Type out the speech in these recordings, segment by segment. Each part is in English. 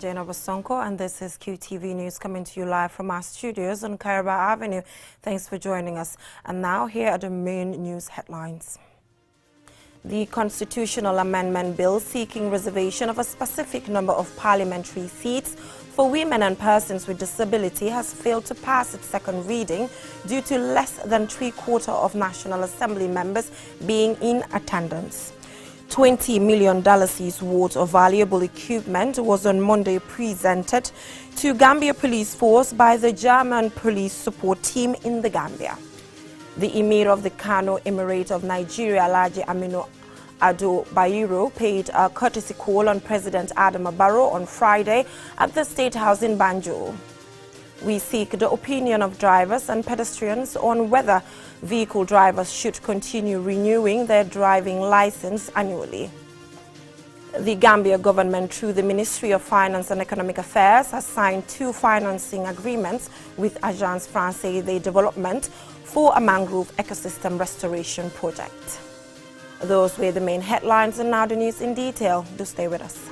Jane Obasonko, and this is QTV News coming to you live from our studios on Kairaba Avenue. Thanks for joining us. And now here are the main news headlines. The constitutional amendment bill seeking reservation of a specific number of parliamentary seats for women and persons with disability has failed to pass its second reading due to less than three-quarters of National Assembly members being in attendance. $20 million worth of valuable equipment was on Monday presented to Gambia Police Force by the German police support team in the Gambia. The Emir of the Kano Emirate of Nigeria, Alhaji Aminu Ado Bayero, paid a courtesy call on President Adama Barrow on Friday at the State House in Banjul. We seek the opinion of drivers and pedestrians on whether vehicle drivers should continue renewing their driving license annually. The Gambia government, through the Ministry of Finance and Economic Affairs, has signed 2 financing agreements with Agence Française de Développement for a mangrove ecosystem restoration project. Those were the main headlines, and now the news in detail. Do stay with us.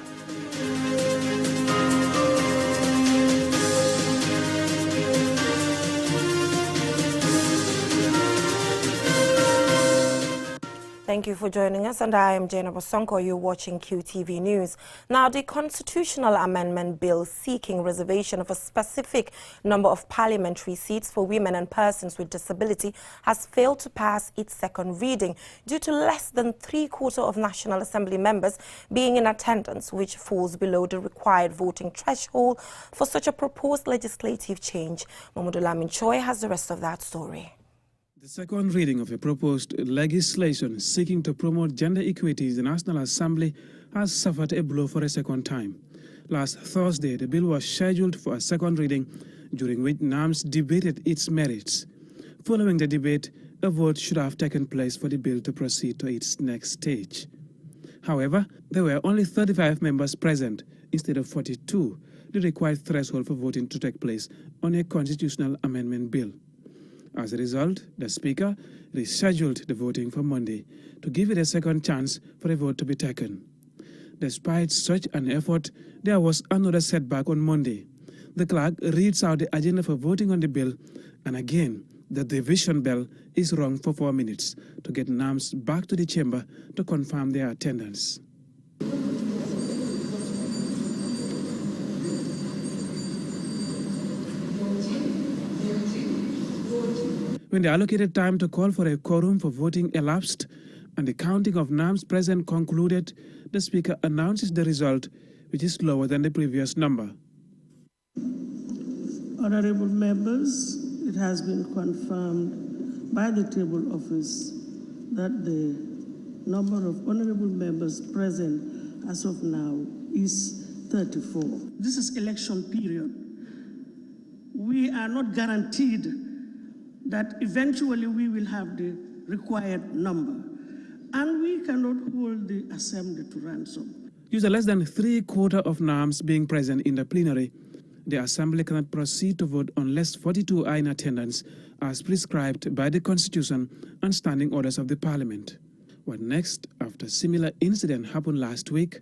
Thank you for joining us, and I am Jane Obasonko. You're watching QTV News. Now, the constitutional amendment bill seeking reservation of a specific number of parliamentary seats for women and persons with disability has failed to pass its second reading due to less than three-quarters of National Assembly members being in attendance, which falls below the required voting threshold for such a proposed legislative change. Mamadou Lamin Choi has the rest of that story. The second reading of a proposed legislation seeking to promote gender equity in the National Assembly has suffered a blow for a second time. Last Thursday, the bill was scheduled for a second reading, during which NAMS debated its merits. Following the debate, a vote should have taken place for the bill to proceed to its next stage. However, there were only 35 members present instead of 42, the required threshold for voting to take place on a constitutional amendment bill. As a result, the Speaker rescheduled the voting for Monday to give it a second chance for a vote to be taken. Despite such an effort, there was another setback on Monday. The clerk reads out the agenda for voting on the bill, and again, the division bell is rung for 4 minutes to get NAMS back to the chamber to confirm their attendance. When the allocated time to call for a quorum for voting elapsed and the counting of NAMS present concluded, the Speaker announces the result, which is lower than the previous number. Honorable members, it has been confirmed by the table office that the number of honorable members present as of now is 34. This is election period. We are not guaranteed that eventually we will have the required number, and we cannot hold the assembly to ransom. Due to less than three-quarters of NAMS being present in the plenary, the assembly cannot proceed to vote unless 42 are in attendance, as prescribed by the Constitution and standing orders of the Parliament. What next, after similar incident happened last week?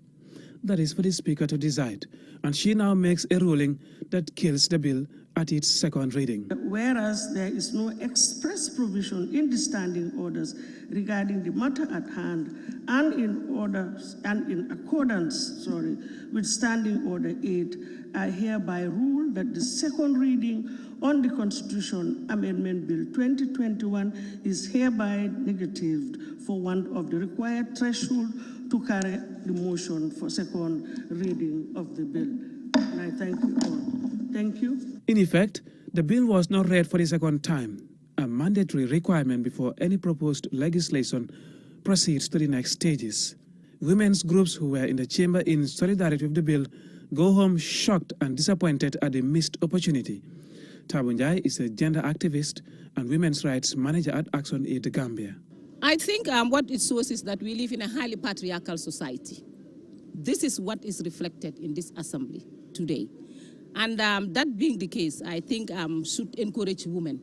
That is for the Speaker to decide, and she now makes a ruling that kills the bill at its second reading. Whereas there is no express provision in the standing orders regarding the matter at hand, and in accordance with Standing Order 8, I hereby rule that the second reading on the Constitution Amendment Bill 2021 is hereby negatived for want of the required threshold to carry the motion for second reading of the bill. And I thank you all. Thank you. In effect, the bill was not read for the second time, a mandatory requirement before any proposed legislation proceeds to the next stages. Women's groups who were in the chamber in solidarity with the bill go home shocked and disappointed at the missed opportunity. Tabunjai is a gender activist and women's rights manager at Action Aid Gambia. I think what it shows is that we live in a highly patriarchal society. This is what is reflected in this assembly today. And that being the case, I think should encourage women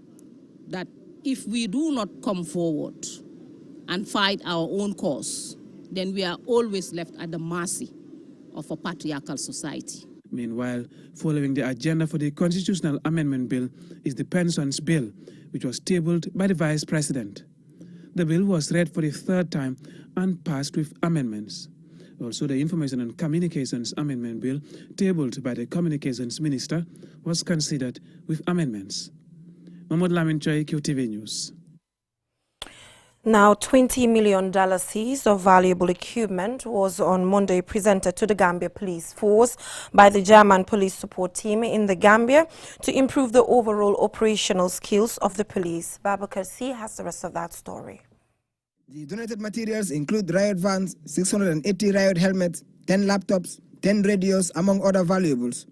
that if we do not come forward and fight our own cause, then we are always left at the mercy of a patriarchal society. Meanwhile, following the agenda for the constitutional amendment bill is the pensions bill, which was tabled by the Vice President. The bill was read for the third time and passed with amendments. Also, the Information and Communications Amendment Bill, tabled by the Communications Minister, was considered with amendments. Mahmoud Lamin Choi, QTV News. Now, $20 million seized of valuable equipment was on Monday presented to the Gambia Police Force by the German Police Support Team in the Gambia to improve the overall operational skills of the police. Babakar C. has the rest of that story. The donated materials include riot vans, 680 riot helmets, 10 laptops, 10 radios, among other valuables.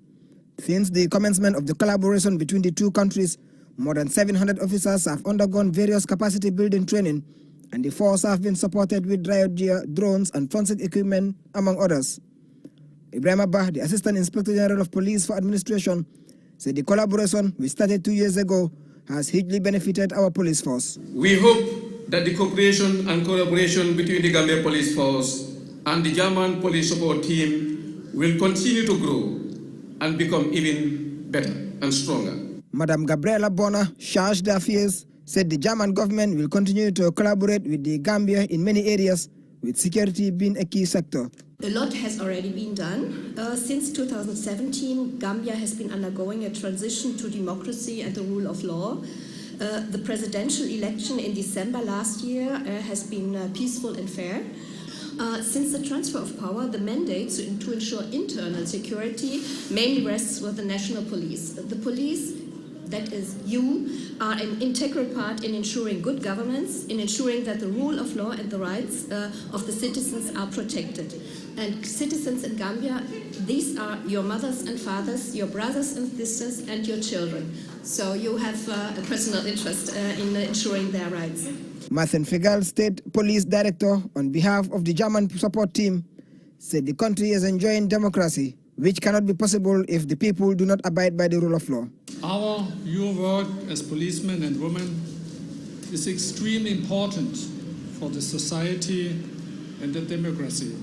Since the commencement of the collaboration between the two countries, more than 700 officers have undergone various capacity building training, and the force have been supported with riot gear, drones, and forensic equipment, among others. Ibrahim Abba, the Assistant Inspector General of Police for Administration, said the collaboration, which started 2 years ago, has hugely benefited our police force. We hope that the cooperation and collaboration between the Gambia Police Force and the German Police Support Team will continue to grow and become even better and stronger. Madame Gabriela Bona, chargé d'affaires, said the German government will continue to collaborate with the Gambia in many areas, with security being a key sector. A lot has already been done. Since 2017, Gambia has been undergoing a transition to democracy and the rule of law. The presidential election in December last year has been peaceful and fair. Since the transfer of power, the mandate to ensure internal security mainly rests with the national police. The police, that is you, are an integral part in ensuring good governance, in ensuring that the rule of law and the rights of the citizens are protected. And citizens in Gambia, these are your mothers and fathers, your brothers and sisters, and your children. So you have a personal interest in ensuring their rights. Martin Fegal, State Police Director, on behalf of the German support team, said the country is enjoying democracy, which cannot be possible if the people do not abide by the rule of law. Your work as policemen and women is extremely important for the society and the democracy.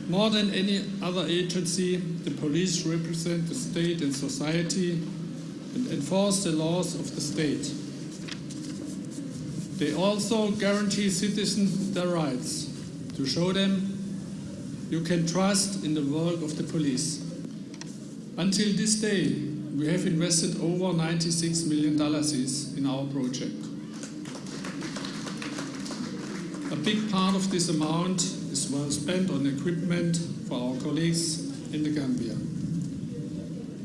More than any other agency, the police represent the state and society and enforce the laws of the state. They also guarantee citizens their rights, to show them you can trust in the work of the police. Until this day, we have invested over $96 million in our project. A big part of this amount is well spent on equipment for our colleagues in the Gambia.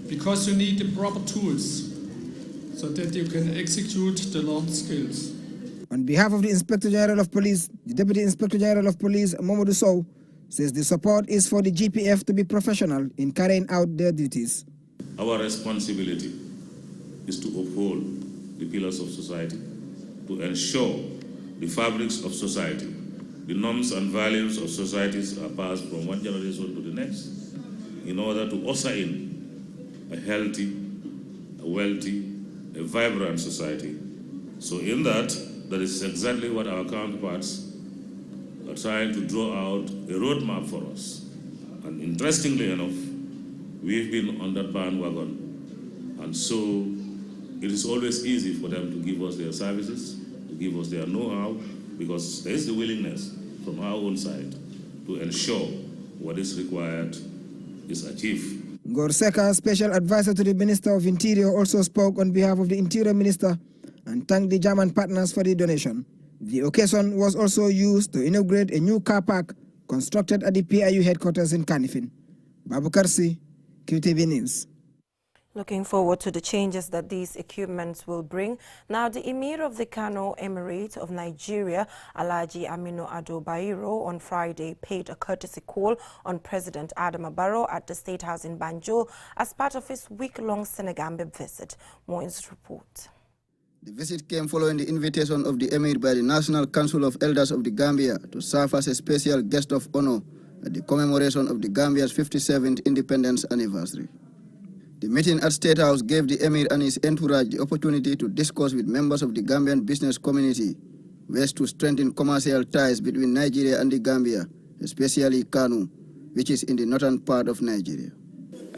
Because you need the proper tools so that you can execute the learned skills. On behalf of the Inspector General of Police, the Deputy Inspector General of Police, Mamadou Sow, says the support is for the GPF to be professional in carrying out their duties. Our responsibility is to uphold the pillars of society, to ensure the fabrics of society, the norms and values of societies are passed from one generation to the next in order to usher in a healthy, a wealthy, a vibrant society. So in that is exactly what our counterparts are trying to draw out a roadmap for us. And interestingly enough, we've been on that bandwagon. And so it is always easy for them to give us their services, to give us their know-how, because there is the willingness from our own side to ensure what is required is achieved. Gorseka, Special Advisor to the Minister of Interior, also spoke on behalf of the Interior Minister and thanked the German partners for the donation. The occasion was also used to inaugurate a new car park constructed at the PIU headquarters in Kanifing. Babu Karsi, QTV News. Looking forward to the changes that these equipments will bring. Now, the Emir of the Kano Emirate of Nigeria, Alhaji Aminu Ado Bayero, on Friday paid a courtesy call on President Adama Barrow at the State House in Banjul as part of his week-long Senegambia visit. More in this report. The visit came following the invitation of the Emir by the National Council of Elders of the Gambia to serve as a special guest of honor at the commemoration of the Gambia's 57th independence anniversary. The meeting at State House gave the Emir and his entourage the opportunity to discuss with members of the Gambian business community ways to strengthen commercial ties between Nigeria and the Gambia, especially Kano, which is in the northern part of Nigeria.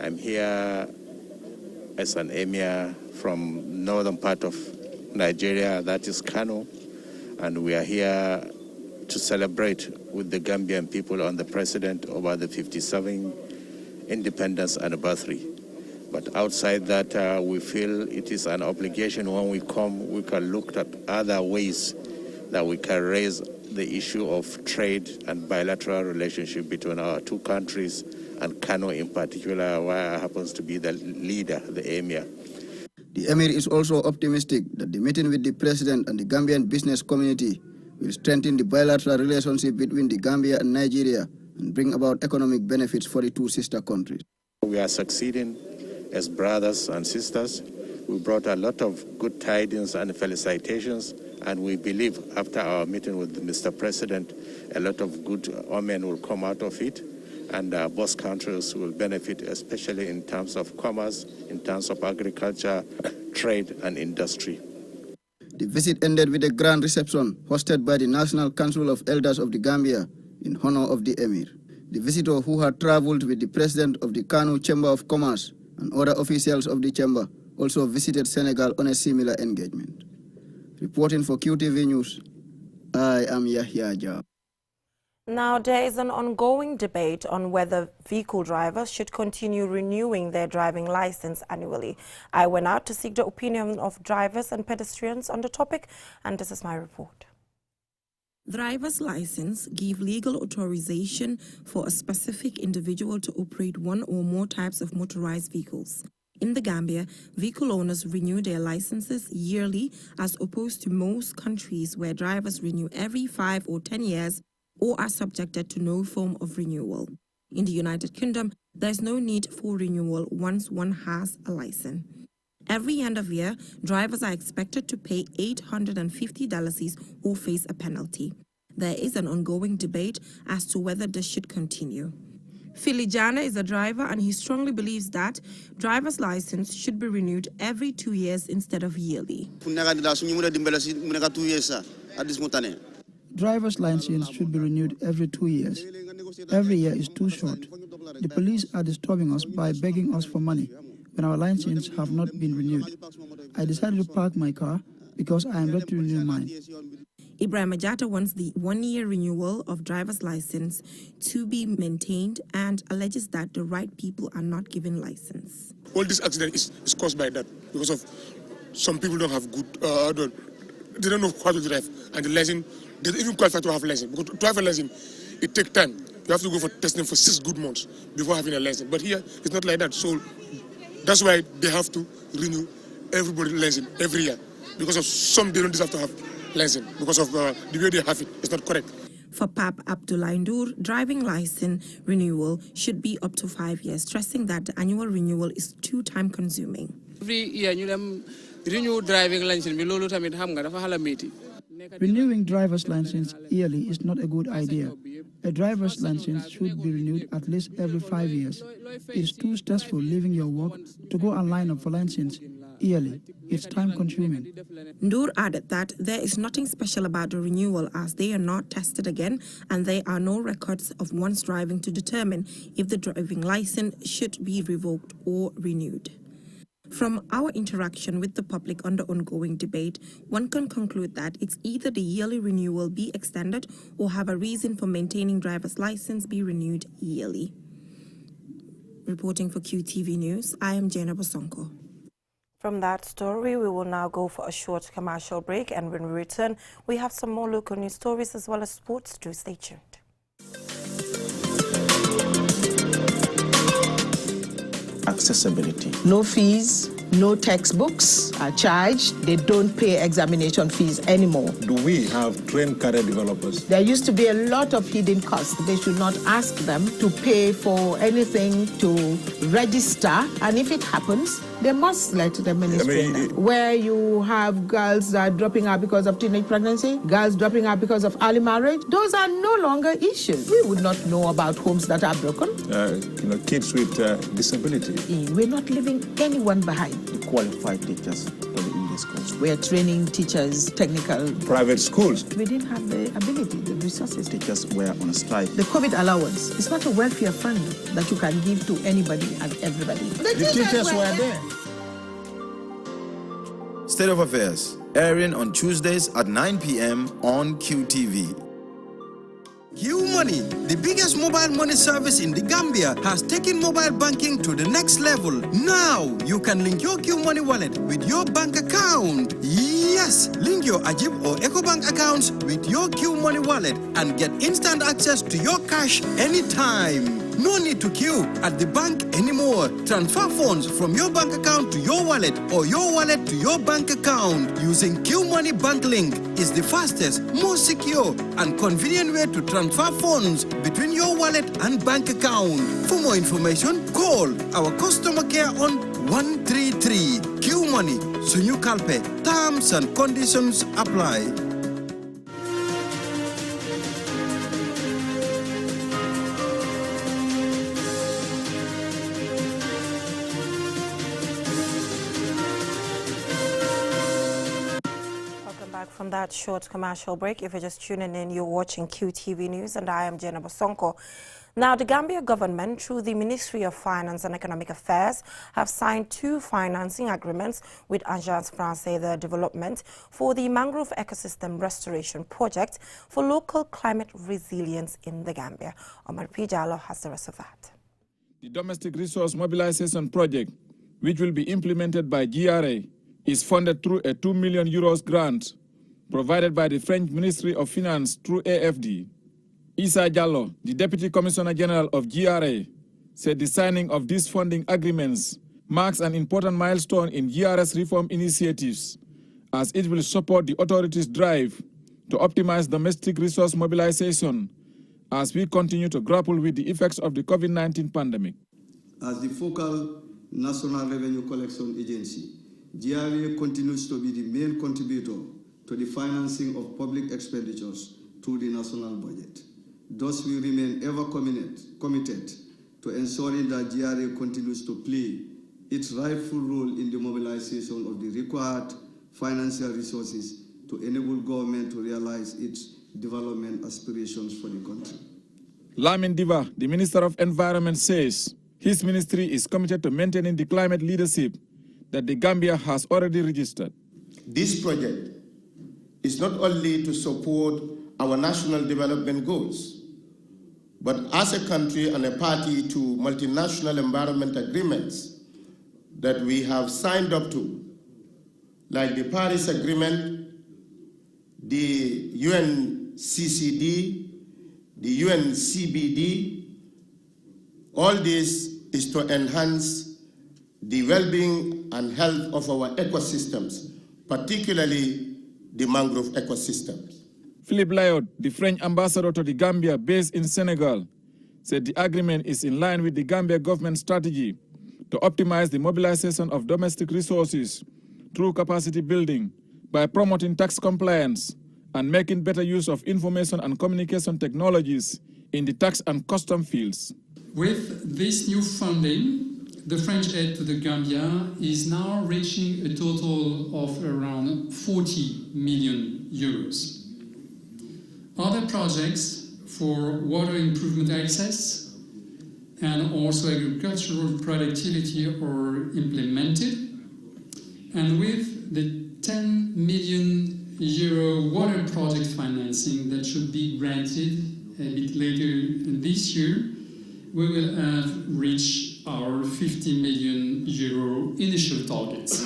I'm here as an emir from northern part of Nigeria, that is Kano, and we are here to celebrate with the Gambian people and the president over the 57th independence anniversary. But outside that, we feel it is an obligation when we come, we can look at other ways that we can raise the issue of trade and bilateral relationship between our two countries, and Kano in particular, where I happens to be the leader, the emir. The emir is also optimistic that the meeting with the president and the Gambian business community will strengthen the bilateral relationship between the Gambia and Nigeria and bring about economic benefits for the two sister countries. We are succeeding as brothers and sisters. We brought a lot of good tidings and felicitations, and we believe after our meeting with Mr. President, a lot of good omen will come out of it, and both countries will benefit, especially in terms of commerce, in terms of agriculture, trade, and industry. The visit ended with a grand reception hosted by the National Council of Elders of the Gambia in honor of the emir. The visitor, who had traveled with the president of the Kano Chamber of Commerce and other officials of the chamber, also visited Senegal on a similar engagement. Reporting for QTV News, I am Yahya Jab. Now, there is an ongoing debate on whether vehicle drivers should continue renewing their driving license annually. I went out to seek the opinion of drivers and pedestrians on the topic, and this is my report. Driver's license give legal authorization for a specific individual to operate one or more types of motorized vehicles. In the Gambia, vehicle owners renew their licenses yearly as opposed to most countries where drivers renew every 5 or 10 years or are subjected to no form of renewal. In the United Kingdom, there is no need for renewal once one has a license. Every end of year, drivers are expected to pay $850 or face a penalty. There is an ongoing debate as to whether this should continue. Filijana is a driver, and he strongly believes that driver's license should be renewed every 2 years instead of yearly. Driver's license should be renewed every 2 years. Every year is too short. The police are disturbing us by begging us for money when our licenses have not been renewed. I decided to park my car because I am ready to renew mine. Ibrahim Ajata wants the 1-year renewal of driver's license to be maintained and alleges that the right people are not given license. All this accident is caused by that, because of some people don't have good, they don't know how to drive, and the license, they don't even qualify to have a license. Because to have a license, it takes time. You have to go for testing for 6 good months before having a license. But here, it's not like that. So that's why they have to renew everybody's license every year. Because of some, they don't deserve to have license. Because of the way they have it, it's not correct. For Pap Abdullah Ndur, driving license renewal should be up to 5 years, stressing that the annual renewal is too time-consuming. Every year, you renew driving license. Renewing driver's license yearly is not a good idea. A driver's license should be renewed at least every 5 years. It is too stressful leaving your work to go and line up for license yearly. It's time-consuming. Ndur added that there is nothing special about the renewal as they are not tested again and there are no records of one's driving to determine if the driving license should be revoked or renewed. From our interaction with the public on the ongoing debate, one can conclude that it's either the yearly renewal be extended or have a reason for maintaining driver's license be renewed yearly. Reporting for QTV News, I am Jana Bosonko. From that story, we will now go for a short commercial break, and when we return, we have some more local news stories as well as sports. Do stay tuned. Accessibility. No fees, no textbooks are charged. They don't pay examination fees anymore. Do we have trained career developers? There used to be a lot of hidden costs. They should not ask them to pay for anything to register. And if it happens, they must let the ministry know. Where you have girls that are dropping out because of teenage pregnancy, girls dropping out because of early marriage, those are no longer issues. We would not know about homes that are broken. Kids with disability. We're not leaving anyone behind. The qualified teachers for the schools. We are training teachers, technical. Private schools. We didn't have the ability, the resources. Teachers were on a strike. The COVID allowance is not a welfare fund that you can give to anybody and everybody. The teachers were there. State of Affairs, airing on Tuesdays at 9 p.m. on QTV. QMoney, the biggest mobile money service in the Gambia, has taken mobile banking to the next level. Now, you can link your QMoney wallet with your bank account. Yes, link your Ajib or EcoBank accounts with your QMoney wallet and get instant access to your cash anytime. No need to queue at the bank anymore. Transfer funds from your bank account to your wallet or your wallet to your bank account using QMoney Bank Link is the fastest, most secure and convenient way to transfer funds between your wallet and bank account. For more information, call our customer care on 133. QMoney, Sunyu Kalpe. Terms and conditions apply. From that short commercial break, if you're just tuning in, you're watching QTV News, and I am Jenna Bosonko. Now, the Gambia government, through the Ministry of Finance and Economic Affairs, have signed 2 financing agreements with Agence Française de Développement for the Mangrove Ecosystem Restoration Project for local climate resilience in the Gambia. Omar P. Jallo has the rest of that. The Domestic Resource Mobilization Project, which will be implemented by GRA, is funded through a €2 million grant provided by the French Ministry of Finance through AFD. Issa Jallo, the Deputy Commissioner General of GRA, said the signing of these funding agreements marks an important milestone in GRA's reform initiatives, as it will support the authorities' drive to optimize domestic resource mobilization as we continue to grapple with the effects of the COVID-19 pandemic. As the focal National Revenue Collection Agency, GRA continues to be the main contributor to the financing of public expenditures through the national budget. Thus, we remain ever committed to ensuring that GRA continues to play its rightful role in the mobilization of the required financial resources to enable government to realize its development aspirations for the country. Lamin Diva, the Minister of Environment, says his ministry is committed to maintaining the climate leadership that the Gambia has already registered. This project is not only to support our national development goals, but as a country and a party to multinational environment agreements that we have signed up to, like the Paris Agreement, the UNCCD, the UNCBD. All this is to enhance the well-being and health of our ecosystems, particularly the mangrove ecosystems. Philippe Layot, the French ambassador to the Gambia based in Senegal, said the agreement is in line with the Gambia government strategy to optimize the mobilization of domestic resources through capacity building by promoting tax compliance and making better use of information and communication technologies in the tax and custom fields. With this new funding, the French aid to the Gambia is now reaching a total of around 40 million euros. Other projects for water improvement access and also agricultural productivity are implemented. And with the 10 million euro water project financing that should be granted a bit later this year, we will have reached our 50 million euro initial targets.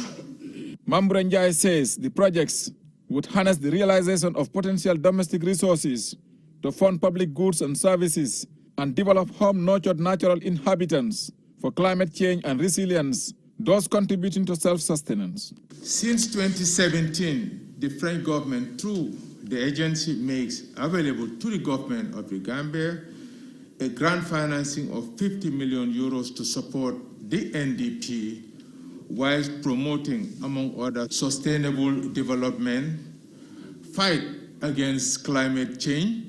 Mambura Njai says the projects would harness the realization of potential domestic resources to fund public goods and services and develop home-nurtured natural inhabitants for climate change and resilience, thus contributing to self-sustenance. Since 2017, the French government, through the agency, makes available to the government of the Gambia a grant financing of 50 million euros to support the NDP while promoting, among other, sustainable development, fight against climate change.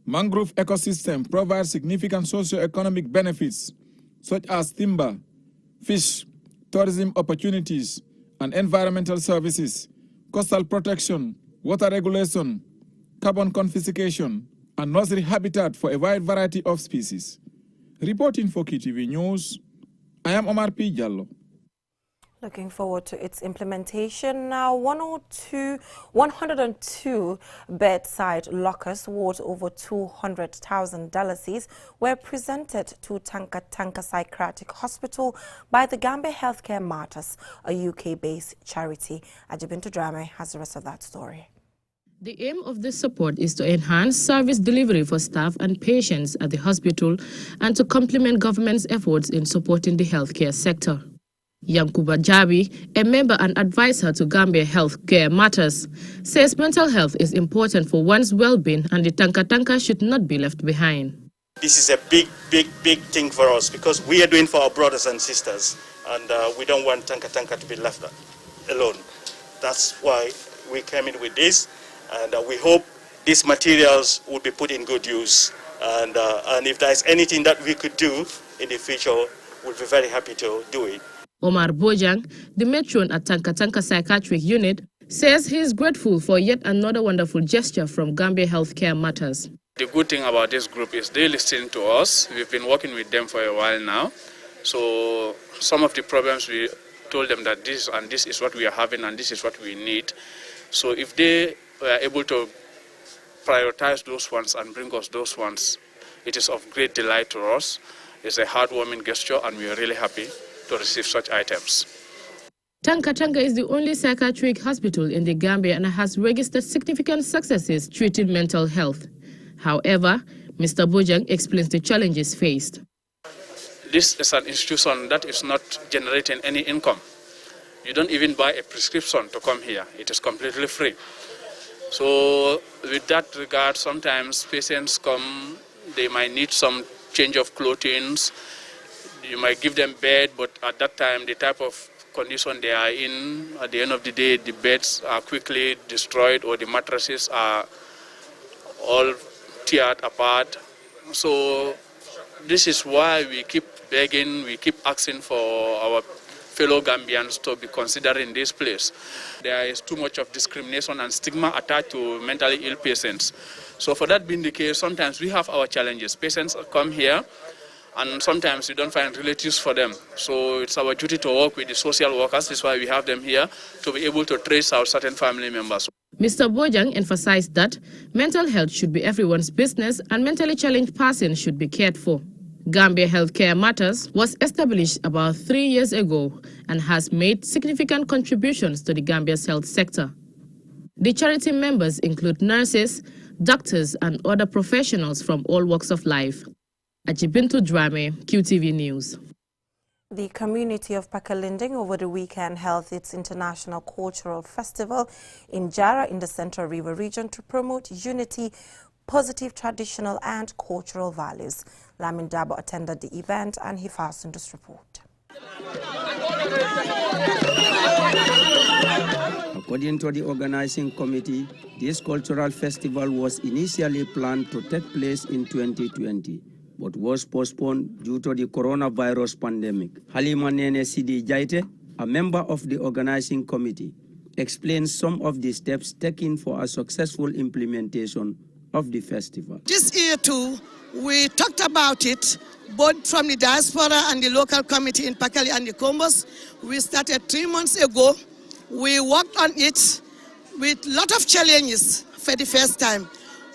Mangrove ecosystem provides significant socio-economic benefits such as timber, fish, tourism opportunities, and environmental services, coastal protection, water regulation, carbon confiscation, and nursery habitat for a wide variety of species. Reporting for QTV News, I am Omar P. Jallo. Looking forward to its implementation. Now, 102 bedside lockers worth over $200,000 were presented to Tanka Tanka Psychiatric Hospital by the Gambia Healthcare Matters, a UK-based charity. Ajibintu Drame has the rest of that story. The aim of this support is to enhance service delivery for staff and patients at the hospital and to complement government's efforts in supporting the healthcare sector. Yankuba Jabi, a member and advisor to Gambia Healthcare Matters, says mental health is important for one's well-being and the Tanka Tanka should not be left behind. This is a big thing for us because we are doing for our brothers and sisters, and we don't want Tanka Tanka to be left alone. That's why we came in with this, and we hope these materials will be put in good use. And if there's anything that we could do in the future, we'll be very happy to do it. Omar Bojang, the matron at Tanka Tanka Psychiatric Unit, says he is grateful for yet another wonderful gesture from Gambia Healthcare Matters. The good thing about this group is they listen to us. We've been working with them for a while now. So some of the problems we told them that this is what we are having and this is what we need. So if they were able to prioritize those ones and bring us those ones, it is of great delight to us. It's a heartwarming gesture and we are really happy to receive such items. Tanka Tanka is the only psychiatric hospital in the Gambia and has registered significant successes treating mental health. However, Mr. Bojang explains the challenges faced. This is an institution that is not generating any income. You don't even buy a prescription to come here. It is completely free. So with that regard, sometimes patients come, they might need some change of clothing. You might give them bed, but at that time, the type of condition they are in, at the end of the day, the beds are quickly destroyed or the mattresses are all teared apart. So this is why we keep begging, we keep asking for our fellow Gambians to be considering this place. There is too much of discrimination and stigma attached to mentally ill patients. So for that being the case, sometimes we have our challenges. Patients come here, and sometimes we don't find relatives for them. So it's our duty to work with the social workers. That's why we have them here, to be able to trace out certain family members. Mr. Bojang emphasized that mental health should be everyone's business and mentally challenged persons should be cared for. Gambia Healthcare Matters was established about 3 years ago and has made significant contributions to the Gambia's health sector. The charity members include nurses, doctors, and other professionals from all walks of life. Ajibintu Drame, QTV News. The community of Pakalinding over the weekend held its International Cultural Festival in Jara in the Central River region to promote unity, positive traditional and cultural values. Lamin Dabo attended the event and he fastened this report. According to the organizing committee, this cultural festival was initially planned to take place in 2020. But was postponed due to the coronavirus pandemic. Halima Nene Sidi Jaite, a member of the organizing committee, explains some of the steps taken for a successful implementation of the festival. This year too, we talked about it, both from the diaspora and the local committee in Pakali and the Combos. We started 3 months ago. We worked on it with a lot of challenges for the first time.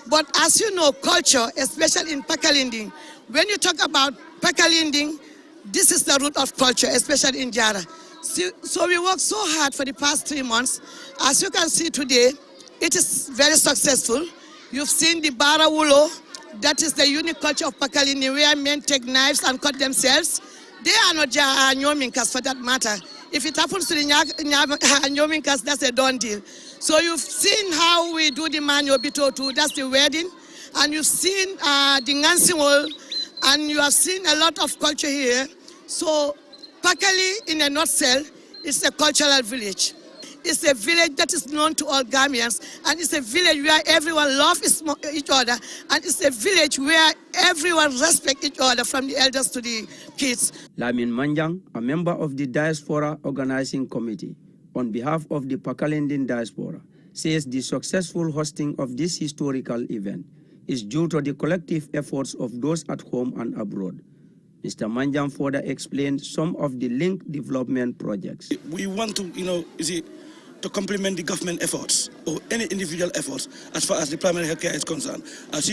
But as you know, culture, especially in Pakalinding, when you talk about Pakalinding, this is the root of culture, especially in Jara. So we worked so hard for the past 3 months. As you can see today, it is very successful. You've seen the Barawulo, that is the unique culture of Pakalinding, where men take knives and cut themselves. They are not Nyominkas for that matter. If it happens to the Nyominkas, that's a done deal. So you've seen how we do the Manyo Bito too, that's the wedding. And you've seen the Ngansiwol, and you have seen a lot of culture here. So Pakali, in a nutshell, is a cultural village. It's a village that is known to all Gambians, and it's a village where everyone loves each other, and it's a village where everyone respects each other, from the elders to the kids. Lamin Manjang, a member of the Diaspora Organizing Committee, on behalf of the Pakalindin diaspora, says the successful hosting of this historical event is due to the collective efforts of those at home and abroad. Mr. Manjam further explained some of the link development projects. We want to, to complement the government efforts or any individual efforts as far as the primary health care is concerned. As you